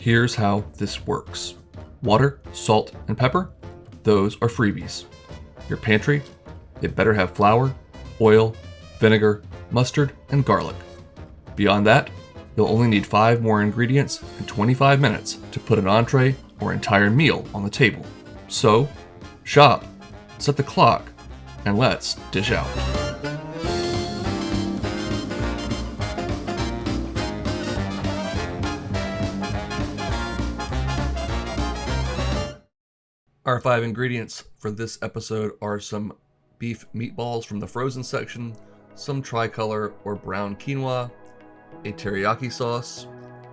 Here's how this works. Water, salt, and pepper, those are freebies. Your pantry, it better have flour, oil, vinegar, mustard, and garlic. Beyond that, you'll only need 5 more ingredients and 25 minutes to put an entree or entire meal on the table. So, shop, set the clock, and let's dish out. Our 5 ingredients for this episode are some beef meatballs from the frozen section, some tricolor or brown quinoa, a teriyaki sauce,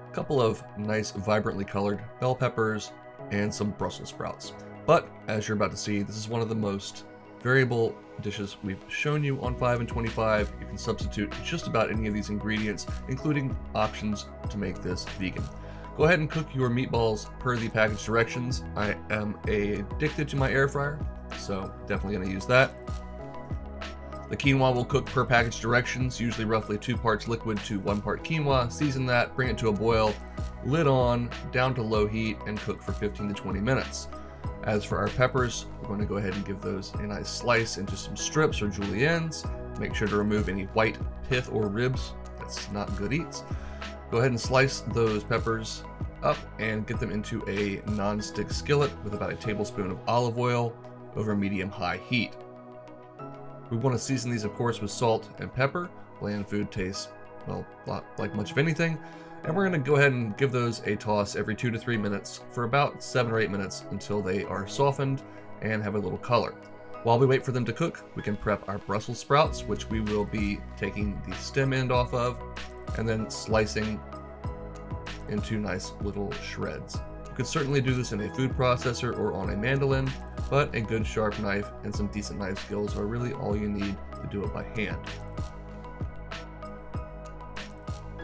a couple of nice vibrantly colored bell peppers, and some Brussels sprouts. But as you're about to see, this is one of the most variable dishes we've shown you on 5 and 25. You can substitute just about any of these ingredients, including options to make this vegan. Go ahead and cook your meatballs per the package directions. I am addicted to my air fryer, so definitely going to use that. The quinoa will cook per package directions, usually roughly 2 parts liquid to 1 part quinoa. Season that, bring it to a boil, lid on, down to low heat, and cook for 15 to 20 minutes. As for our peppers, we're going to go ahead and give those a nice slice into some strips or juliennes. Make sure to remove any white pith or ribs. That's not good eats. Go ahead and slice those peppers up and get them into a non-stick skillet with about a tablespoon of olive oil over medium-high heat. We want to season these, of course, with salt and pepper. Bland food tastes, well, not like much of anything. And we're going to go ahead and give those a toss every 2 to 3 minutes for about 7 or 8 minutes until they are softened and have a little color. While we wait for them to cook, we can prep our Brussels sprouts, which we will be taking the stem end off of and then slicing into nice little shreds. You could certainly do this in a food processor or on a mandolin, but a good sharp knife and some decent knife skills are really all you need to do it by hand.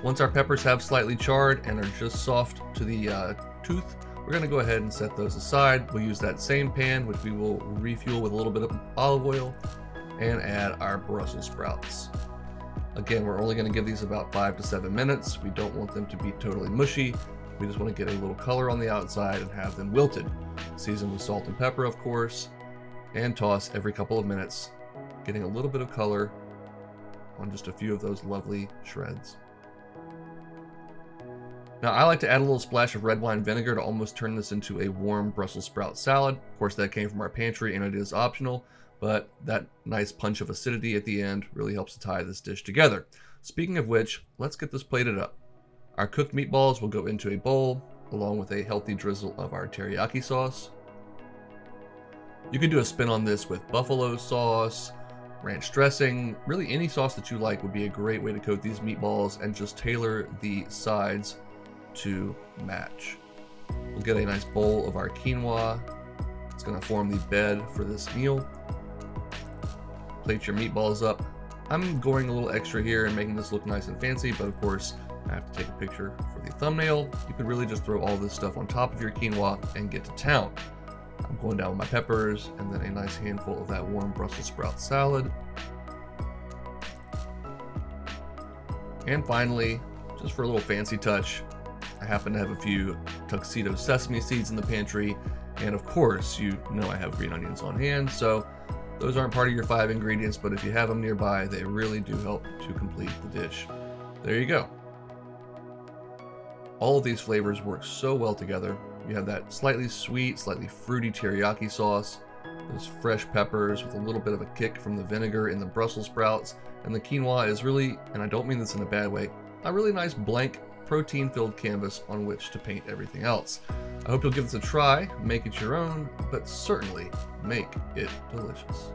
Once our peppers have slightly charred and are just soft to the tooth, we're going to go ahead and set those aside. We'll use that same pan, which we will refuel with a little bit of olive oil, and add our Brussels sprouts. Again, we're only going to give these about 5 to 7 minutes. We don't want them to be totally mushy. We just want to get a little color on the outside and have them wilted. Season with salt and pepper, of course, and toss every couple of minutes, getting a little bit of color on just a few of those lovely shreds. Now, I like to add a little splash of red wine vinegar to almost turn this into a warm Brussels sprout salad. Of course, that came from our pantry and it is optional, but that nice punch of acidity at the end really helps to tie this dish together. Speaking of which, let's get this plated up. Our cooked meatballs will go into a bowl, along with a healthy drizzle of our teriyaki sauce. You can do a spin on this with buffalo sauce, ranch dressing, really any sauce that you like would be a great way to coat these meatballs and just tailor the sides to match. We'll get a nice bowl of our quinoa. It's going to form the bed for this meal. Plate your meatballs up. I'm going a little extra here and making this look nice and fancy, but of course I have to take a picture for the thumbnail. You could really just throw all this stuff on top of your quinoa and get to town. I'm going down with my peppers and then a nice handful of that warm Brussels sprout salad. And finally, just for a little fancy touch, I happen to have a few tuxedo sesame seeds in the pantry, and of course, you know I have green onions on hand, so those aren't part of your 5 ingredients, but if you have them nearby, they really do help to complete the dish. There you go. All of these flavors work so well together. You have that slightly sweet, slightly fruity teriyaki sauce, those fresh peppers with a little bit of a kick from the vinegar in the Brussels sprouts, and the quinoa is really, and I don't mean this in a bad way, a really nice blank, protein-filled canvas on which to paint everything else. I hope you'll give this a try, make it your own, but certainly make it delicious.